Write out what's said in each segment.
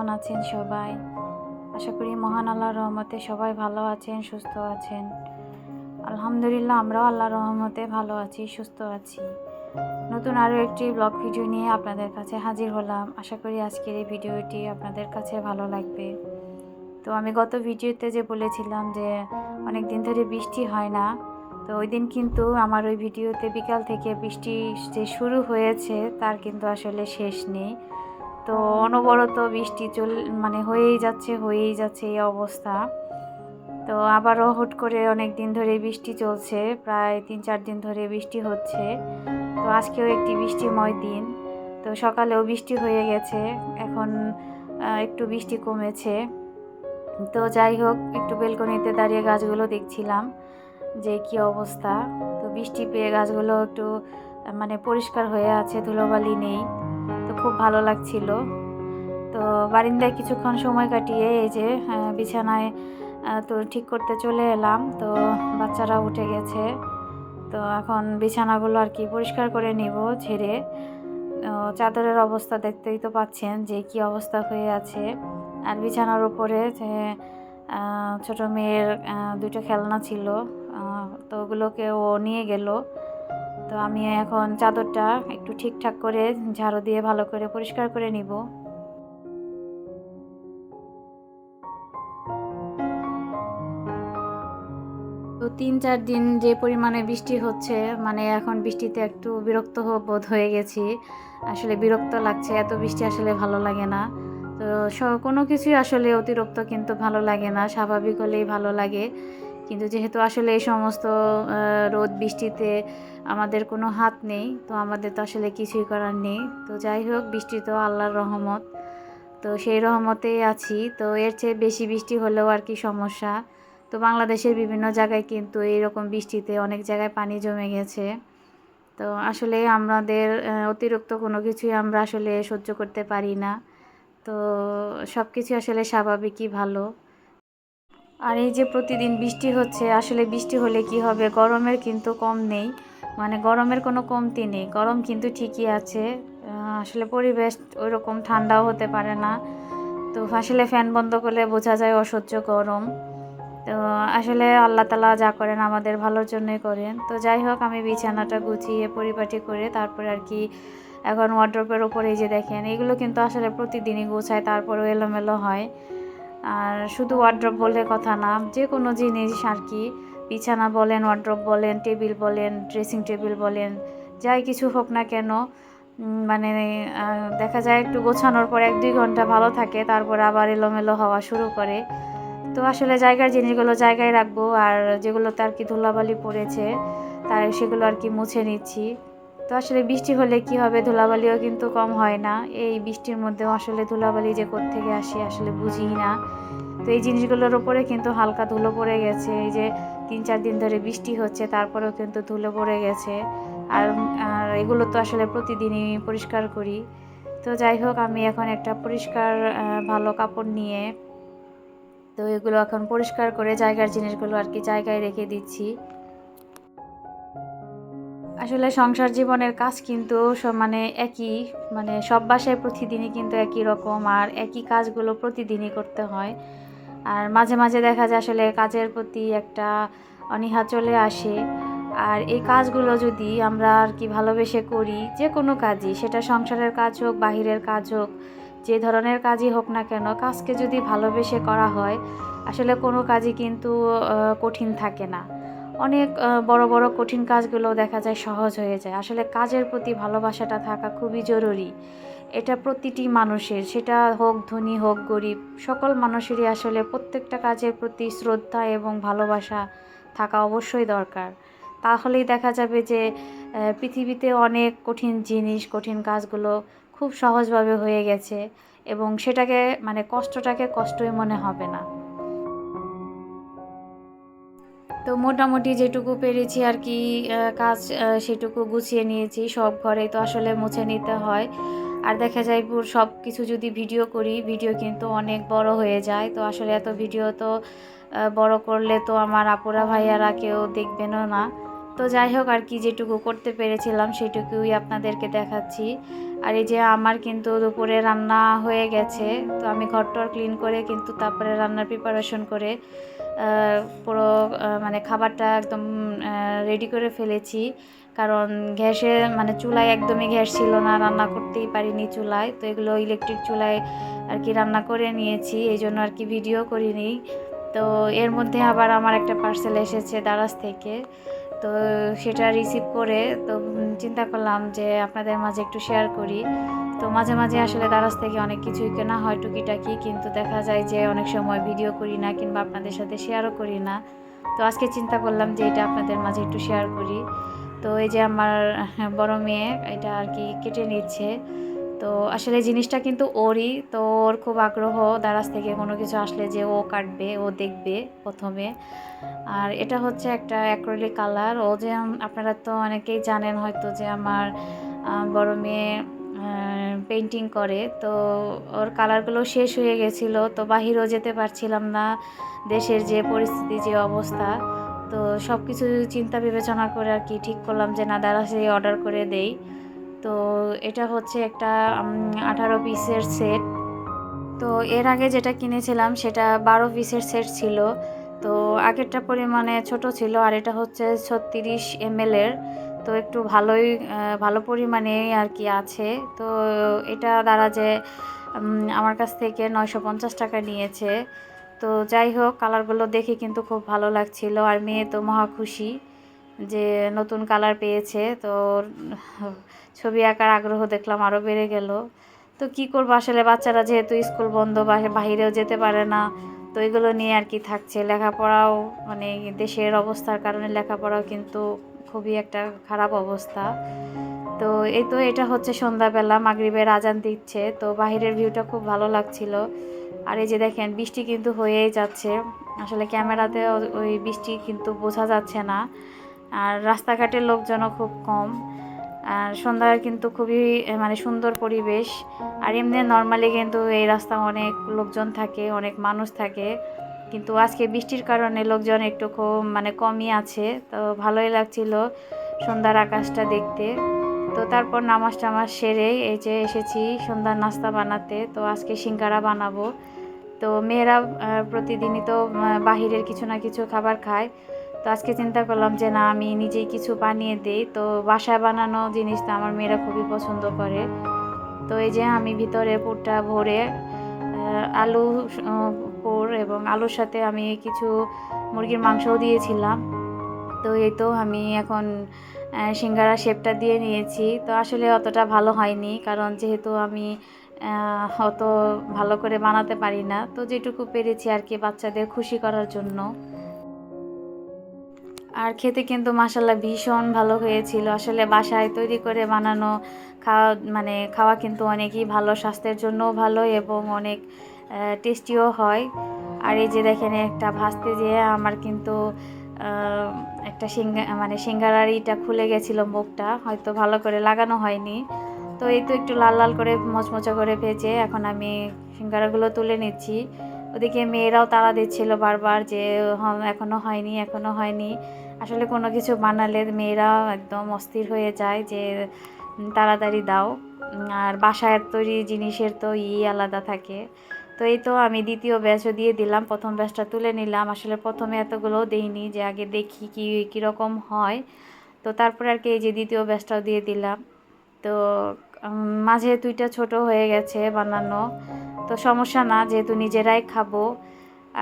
কেমন আছেন সবাই? আশা করি মহান আল্লাহর রহমতে সবাই ভালো আছেন, সুস্থ আছেন। আলহামদুলিল্লাহ আমরাও আল্লাহর রহমতে ভালো আছি, সুস্থ আছি। নতুন আরও একটি ব্লগ ভিডিও নিয়ে আপনাদের কাছে হাজির হলাম। আশা করি আজকের এই ভিডিওটি আপনাদের কাছে ভালো লাগবে। তো আমি গত ভিডিওতে যে বলেছিলাম যে অনেক দিন ধরে বৃষ্টি হয় না, তো ওই দিন কিন্তু আমার ওই ভিডিওতে বিকাল থেকে বৃষ্টি যে শুরু হয়েছে তার কিন্তু আসলে শেষ নেই। তো অনবরত বৃষ্টি হয়েই যাচ্ছে এই অবস্থা। তো আবারও হুট করে অনেক দিন ধরে বৃষ্টি চলছে, প্রায় 3-4 দিন ধরে বৃষ্টি হচ্ছে। তো আজকেও একটি বৃষ্টিময় দিন। তো সকালেও বৃষ্টি হয়ে গেছে, এখন একটু বৃষ্টি কমেছে। তো যাই হোক, একটু বেলকনিতে দাঁড়িয়ে গাছগুলো দেখছিলাম যে কি অবস্থা। তো বৃষ্টি পেয়ে গাছগুলো একটু পরিষ্কার হয়ে আছে, ধুলোবালি নেই। তো খুব ভালো লাগছিল। তো বারান্দায় কিছুক্ষণ সময় কাটিয়ে এই যে বিছানায় তো ঠিক করতে চলে এলাম। তো বাচ্চারা উঠে গেছে, তো এখন বিছানাগুলো আর কি পরিষ্কার করে নিব ঝেড়ে। চাদরের অবস্থা দেখতেই তো পাচ্ছেন যে কি অবস্থা হয়ে আছে। আর বিছানার উপরে যে ছোটো মেয়ের দুটো খেলনা ছিল, তো ওগুলোকে ও নিয়ে গেল। তো আমি এখন চাদরটা একটু ঠিকঠাক করে ঝাড়ু দিয়ে ভালো করে পরিষ্কার করে নিব। তো 3-4 দিন যে পরিমাণে বৃষ্টি হচ্ছে, এখন বৃষ্টিতে একটু বিরক্ত বোধ হয়ে গেছি। আসলে বিরক্ত লাগছে, এত বৃষ্টি আসলে ভালো লাগে না। তো কোনো কিছুই আসলে অতিরিক্ত কিন্তু ভালো লাগে না, স্বাভাবিক হলেই ভালো লাগে। কিন্তু যেহেতু আসলে এই সমস্ত রোদ বৃষ্টিতে আমাদের কোনো হাত নেই, তো আমাদের তো আসলে কিছুই করার নেই। তো যাই হোক, বৃষ্টি তো আল্লাহর রহমত, তো সেই রহমতেই আছি। তো এর চেয়ে বেশি বৃষ্টি হলেও আর কি সমস্যা। তো বাংলাদেশের বিভিন্ন জায়গায় কিন্তু এইরকম বৃষ্টিতে অনেক জায়গায় পানি জমে গেছে। তো আসলে আমাদের অতিরিক্ত কোনো কিছুই আমরা আসলে সহ্য করতে পারি না। তো সব কিছু আসলে স্বাভাবিকই ভালো। আর এই যে প্রতিদিন বৃষ্টি হচ্ছে, আসলে বৃষ্টি হলে কি হবে, গরমের কিন্তু কম নেই, গরমের কোনো কমতি নেই, গরম কিন্তু ঠিকই আছে। আসলে পরিবেশ ওই রকম ঠান্ডাও হতে পারে না। তো আসলে ফ্যান বন্ধ করলে বোঝা যায় অসহ্য গরম। তো আসলে আল্লাহ তাআলা যা করেন আমাদের ভালোর জন্যই করেন। তো যাই হোক, আমি বিছানাটা গুছিয়ে পরিপাটি করে তারপরে আর কি এখন ওয়ার্ড্রোবের ওপরে এই যে দেখেন, এগুলো কিন্তু আসলে প্রতিদিনই গোছায়, তারপরেও এলোমেলো হয়। আর শুধু ওয়ার্ড্রোব বললে কথা না, যে কোনো জিনিস আর কি, বিছানা বলেন, ওয়ার্ড্রোব বলেন, টেবিল বলেন, ড্রেসিং টেবিল বলেন, যাই কিছু হোক না কেন, দেখা যায় একটু গোছানোর পর 1-2 ঘন্টা ভালো থাকে, তারপরে আবার এলোমেলো হওয়া শুরু করে। তো আসলে জায়গার জিনিসগুলো জায়গায় রাখবো, আর যেগুলোতে আর কি ধুলাবালি পড়েছে তাই সেগুলো আর কি মুছে নিচ্ছি। তো আসলে বৃষ্টি হলে কি হবে, ধুলাবালিও কিন্তু কম হয় না। এই বৃষ্টির মধ্যেও আসলে ধুলাবালি যে কোত্থেকে আসে আসলে বুঝি না। তো এই জিনিসগুলোর ওপরে কিন্তু হালকা ধুলো পড়ে গেছে। এই যে 3-4 দিন ধরে বৃষ্টি হচ্ছে, তারপরেও কিন্তু ধুলো পড়ে গেছে। আর আর এগুলো তো আসলে প্রতিদিনই পরিষ্কার করি। তো যাই হোক, আমি এখন একটা পরিষ্কার ভালো কাপড় নিয়ে তো এগুলো এখন পরিষ্কার করে জায়গার জিনিসগুলো আর কি জায়গায় রেখে দিচ্ছি। আসলে সংসার জীবনের কাজ কিন্তু সব একই, সব বাসায় প্রতিদিনই কিন্তু একই রকম, আর একই কাজগুলো প্রতিদিনই করতে হয়। আর মাঝে মাঝে দেখা যায় আসলে কাজের প্রতি একটা অনীহা চলে আসে। আর এই কাজগুলো যদি আমরা আর কি ভালোবেসে করি, যে কোনো কাজই, সেটা সংসারের কাজ হোক, বাহিরের কাজ হোক, যে ধরনের কাজই হোক না কেন, কাজকে যদি ভালোবেসে করা হয়, আসলে কোনো কাজই কিন্তু কঠিন থাকে না। অনেক বড় বড় কঠিন কাজগুলো দেখা যায় সহজ হয়ে যায়। আসলে কাজের প্রতি ভালোবাসাটা থাকা খুবই জরুরি। এটা প্রতিটি মানুষের, সেটা হোক ধনী হোক গরিব, সকল মানুষেরই আসলে প্রত্যেকটা কাজের প্রতি শ্রদ্ধা এবং ভালোবাসা থাকা অবশ্যই দরকার। তাহলেই দেখা যাবে যে পৃথিবীতে অনেক কঠিন জিনিস, কঠিন কাজগুলো খুব সহজভাবে হয়ে গেছে, এবং সেটাকে কষ্টটাকে কষ্টই মনে হবে না। তো মোটামুটি যেটুকু পেরেছি আর কি কাজ, সেটুকু গুছিয়ে নিয়েছি। সব ঘরে তো আসলে মুছে নিতে হয়। আর দেখা যায় সব কিছু যদি ভিডিও করি, ভিডিও কিন্তু অনেক বড় হয়ে যায়। তো আসলে এত ভিডিও তো বড় করলে তো আমার আপুরা ভাইয়ারা কেউ দেখবেনও না। তো যাই হোক আর কি, যেটুকু করতে পেরেছিলাম সেটুকুই আপনাদেরকে দেখাচ্ছি। আর এই যে আমার কিন্তু দুপুরে রান্না হয়ে গেছে, তো আমি ঘরটর ক্লিন করে কিন্তু তারপরে রান্নার প্রিপারেশন করে পুরো মানে খাবারটা একদম রেডি করে ফেলেছি। কারণ গ্যাসে মানে চুলায় একদমই গ্যাস ছিল না, রান্না করতেই পারিনি চুলায়। তো এগুলো ইলেকট্রিক চুলায় আর কি রান্না করে নিয়েছি, এই জন্য আর কি ভিডিও করিনি। তো এর মধ্যে আবার আমার একটা পার্সেল এসেছে দারাজ থেকে, তো সেটা রিসিভ করে তো চিন্তা করলাম যে আপনাদের মাঝে একটু শেয়ার করি। তো মাঝে মাঝে আসলে দারাজ থেকে অনেক কিছুই কেনা হয় টুকিটাকি, কিন্তু দেখা যায় যে অনেক সময় ভিডিও করি না কিংবা আপনাদের সাথে শেয়ারও করি না। তো আজকে চিন্তা করলাম যে এটা আপনাদের মাঝে একটু শেয়ার করি। তো এই যে আমার বড় মেয়ে এটা আর কি কেটে নিচ্ছে। তো আসলে জিনিসটা কিন্তু ওরই, তো ওর খুব আগ্রহ দারাজ থেকে কোনো কিছু আসলে যে ও কাটবে, ও দেখবে প্রথমে। আর এটা হচ্ছে একটা অ্যাক্রিলিক কালার। ও যে আপনারা তো অনেকেই জানেন হয়তো যে আমার বড় মেয়ে পেন্টিং করে, তো ওর কালারগুলো শেষ হয়ে গেছিলো, তো বাহিরেও যেতে পারছিলাম না, দেশের যে পরিস্থিতি যে অবস্থা। তো সব কিছু চিন্তা বিবেচনা করে আর কি ঠিক করলাম যে না, দারাজে অর্ডার করে দেই। তো এটা হচ্ছে একটা 18 পিসের সেট। তো এর আগে যেটা কিনেছিলাম সেটা 12 পিসের সেট ছিল। তো আগেরটা পরিমাণে ছোট ছিল, আর এটা হচ্ছে 36 ml এর। তো একটু ভালো পরিমাণে আর কি আছে। তো এটা দ্বারা যে আমার কাছ থেকে 950 টাকা নিয়েছে। তো যাই হোক, কালারগুলো দেখে কিন্তু খুব ভালো লাগছিল, আর মেয়ে তো মহা খুশি যে নতুন কালার পেয়েছে। তো ছবি আঁকার আগ্রহ দেখলাম আরও বেড়ে গেল। তো কি করবো, আসলে বাচ্চারা যেহেতু স্কুল বন্ধ বা বাহিরেও যেতে পারে না, তো এগুলো নিয়ে আর কি থাকছে। লেখাপড়াও মানে দেশের অবস্থার কারণে লেখাপড়াও কিন্তু খুবই একটা খারাপ অবস্থা। তো এই তো এটা হচ্ছে সন্ধ্যাবেলা, মাগরিবের আজান দিচ্ছে, তো বাহিরের ভিউটা খুব ভালো লাগছিল। আর এই যে দেখেন বৃষ্টি কিন্তু হয়েই যাচ্ছে, আসলে ক্যামেরাতে ওই বৃষ্টি কিন্তু বোঝা যাচ্ছে না। আর রাস্তাঘাটের লোকজনও খুব কম। আর সন্ধ্যায় কিন্তু খুবই মানে সুন্দর পরিবেশ। আর এমনি নর্মালি কিন্তু এই রাস্তা অনেক লোকজন থাকে, অনেক মানুষ থাকে, কিন্তু আজকে বৃষ্টির কারণে লোকজন একটু মানে কমই আছে। তো ভালোই লাগছিল সন্ধ্যার আকাশটা দেখতে। তো তারপর নামাজ টামাজ সেরে এই যে এসেছি সন্ধ্যার নাস্তা বানাতে। তো আজকে সিঙ্গারা বানাবো। তো মেয়েরা প্রতিদিনই তো বাহিরের কিছু না কিছু খাবার খায়। তো আজকে চিন্তা করলাম যে না, আমি নিজেই কিছু বানিয়ে দিই। তো বাসায় বানানো জিনিসটা আমার মেয়েরা খুবই পছন্দ করে। তো এই যে আমি ভিতরে পুরটা ভরে আলু পুর এবং আলুর সাথে আমি কিছু মুরগির মাংসও দিয়েছিলাম। তো এই তো আমি এখন সিঙ্গারা শেপটা দিয়ে নিয়েছি। তো আসলে অতটা ভালো হয়নি, কারণ যেহেতু আমি অত ভালো করে বানাতে পারি না। তো যেটুকু পেরেছি আর কি বাচ্চাদের খুশি করার জন্য। আর খেতে কিন্তু মাশাআল্লাহ ভীষণ ভালো হয়েছিল। আসলে বাসায় তৈরি করে বানানো খাওয়া কিন্তু অনেকই ভালো, স্বাস্থ্যের জন্যও ভালো এবং অনেক টেস্টিও হয়। আর এই যে দেখেন একটা ভাজতে যেয়ে আমার কিন্তু একটা সিঙ্গারার ইটা খুলে গেছিলো, মুখটা হয়তো ভালো করে লাগানো হয়নি। তো এই তো একটু লাল লাল করে মচমচা করে ভেজে এখন আমি সিঙ্গারাগুলো তুলে নিচ্ছি। ওদিকে মেয়েরাও তাড়া দিচ্ছিল বারবার যে এখনও হয়নি, এখনও হয়নি। আসলে কোনো কিছু বানালে মেয়েরা একদম অস্থির হয়ে যায় যে তাড়াতাড়ি দাও। আর বাসায় তৈরি জিনিসের তো আলাদা থাকে। তো এই তো আমি দ্বিতীয় ব্যাচও দিয়ে দিলাম, প্রথম ব্যাচটা তুলে নিলাম। আসলে প্রথমে এতগুলোও দেইনি, যে আগে দেখি কীরকম হয়। তো তারপরে আর কি এই যে দ্বিতীয় ব্যাচটাও দিয়ে দিলাম। তো মাঝে দুইটা ছোট হয়ে গেছে বানানো, তো সমস্যা না, যেহেতু নিজেরাই খাবো।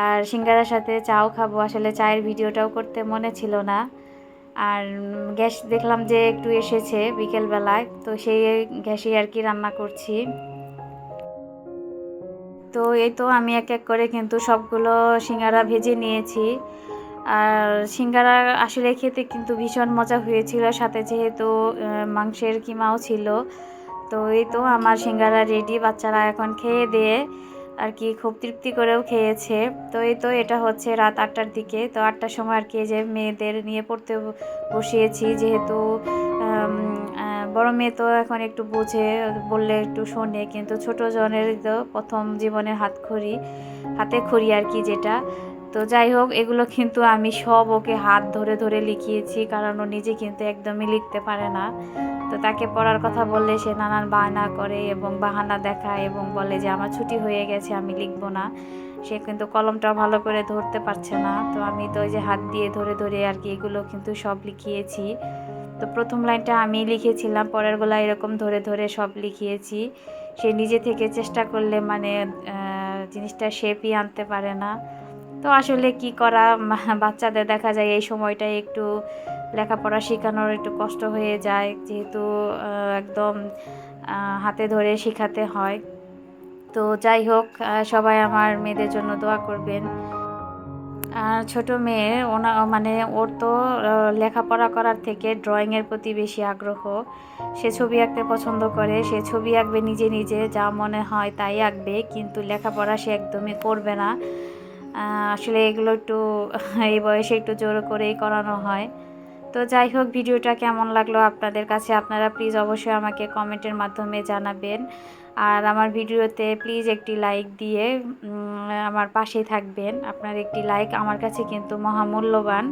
আর সিঙ্গারার সাথে চাও খাবো, আসলে চায়ের ভিডিওটাও করতে মনে ছিল না। আর গ্যাস দেখলাম যে একটু এসেছে বিকেলবেলায়, তো সেই গ্যাসেই আর কি রান্না করছি। তো এই তো আমি এক এক করে কিন্তু সবগুলো সিঙ্গারা ভেজে নিয়েছি। আর সিঙ্গারা আসলে খেতে কিন্তু ভীষণ মজা হয়েছিল, সাথে যেহেতু মাংসের কিমাও ছিল। তো এই তো আমার সিঙ্গারা রেডি, বাচ্চারা এখন খেয়ে দিয়ে আর কি খুব তৃপ্তি করেও খেয়েছে। তো এই তো এটা হচ্ছে রাত 8টার দিকে। তো 8টার সময় আর কি যে মেয়েদের নিয়ে পড়তে বসিয়েছি, যেহেতু বড় মেয়ে তো এখন একটু বোঝে, বললে একটু শোনে, কিন্তু ছোটো জনের তো প্রথম জীবনের হাতে খড়ি আর কি যেটা। তো তো যাই হোক, এগুলো কিন্তু আমি সব ওকে হাত ধরে ধরে লিখিয়েছি, কারণ ও নিজে কিন্তু একদমই লিখতে পারে না। তো তাকে পড়ার কথা বললে সে নানান বায়না করে এবং বাহানা দেখায় এবং বলে যে আমার ছুটি হয়ে গেছে, আমি লিখবো না। সে কিন্তু কলমটা ভালো করে ধরতে পারছে না। তো আমি তো ওই যে হাত দিয়ে ধরে ধরে আর কি এগুলো কিন্তু সব লিখিয়েছি। তো প্রথম লাইনটা আমি লিখেছিলাম, পরেরগুলো এরকম ধরে ধরে সব লিখিয়েছি। সে নিজে থেকে চেষ্টা করলে মানে জিনিসটা শেপই আনতে পারে না। তো আসলে কি করা, বাচ্চাদের দেখা যায় এই সময়টায় একটু লেখাপড়া শেখানোর একটু কষ্ট হয়ে যায়, যেহেতু একদম হাতে ধরে শেখাতে হয়। তো যাই হোক, সবাই আমার মেয়েদের জন্য দোয়া করবেন। আর ছোট মেয়ে মানে ওর তো লেখাপড়া করার থেকে ড্রয়িংয়ের প্রতি বেশি আগ্রহ। সে ছবি আঁকতে পছন্দ করে, সে ছবি আঁকবে নিজে নিজে, যা মনে হয় তাই আঁকবে, কিন্তু লেখাপড়া সে একদমই করবে না। আসলে এগুলো একটু এই বয়সে একটু জোর করেই করানো হয়। তো যাই হোক, ভিডিওটা কেমন লাগলো আপনাদের কাছে, আপনারা প্লিজ অবশ্যই আমাকে কমেন্টের মাধ্যমে জানাবেন। আর আমার ভিডিওতে প্লিজ একটি লাইক দিয়ে আমার পাশেই থাকবেন। আপনার একটি লাইক আমার কাছে কিন্তু মহামূল্যবান।